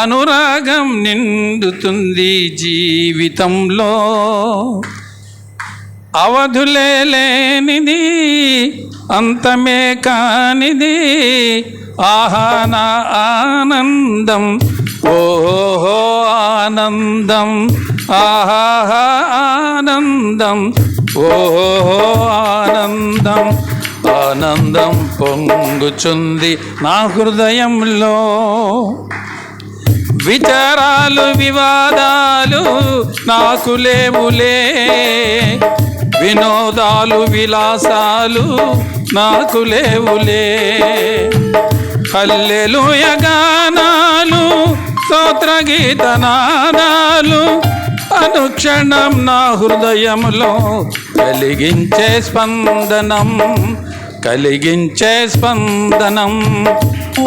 అనురాగం నిండుతుంది జీవితంలో. అవధులే లేనిది, అంతమే కానిది, ఆహా నా ఆనందం, ఓహో ఆనందం, ఆహా ఆనందం, ఓహో ఆనందం. ఆనందం పొంగుచుంది నా హృదయంలో. విచారాలు వివాదాలు నాకు లేవులే, వినోదాలు విలాసాలు నాకు లేవులే. హల్లెలూయా గానాలు స్తోత్రగీత నాదాలు అనుక్షణం నా హృదయంలో కలిగించే స్పందనం, కలిగించే స్పందనం.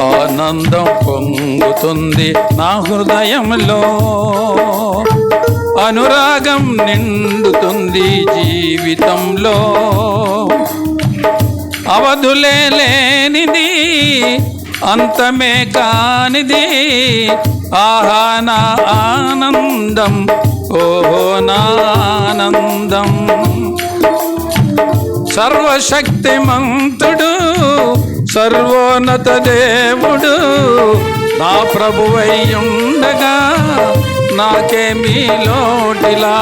ఆనందం పొంగుతుంది నా హృదయంలో. అనురాగం నిండుతుంది జీవితంలో. అవధులే లేనిది, అంతమే కానిది, ఆహా నా ఆనందం, ఓహో నా ఆనందం. సర్వశక్తిమంతుడు సర్వోన్నత దేవుడు నా ప్రభువయ్యుండగా నాకేమీ లోటిలా.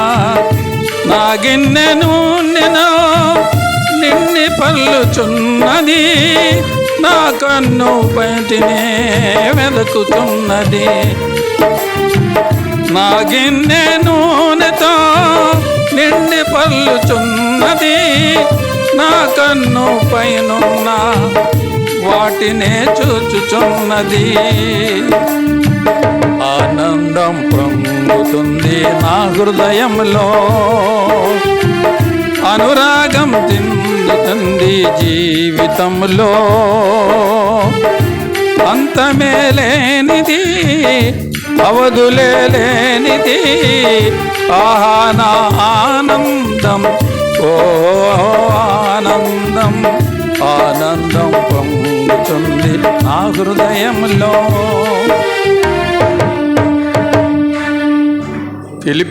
నా గిన్నె నూనెను నిండి పల్లుచున్నది, నా కన్ను బయటినే వెతుకుతున్నది. నా గిన్నె నూనెతో నిండి పల్లుచున్నది, నా కన్ను పైనున్న వాటినే చూచుచున్నది. ఆనందం పొంగుతుంది నా హృదయంలో. అనురాగం తిందుతుంది జీవితంలో. అంతమే లేనిది, అవధులే లేనిది, ఆహా నా ఆనందం, ఓ ఆనందం. ఆనందం పొంగుతుంది నా హృదయంలో.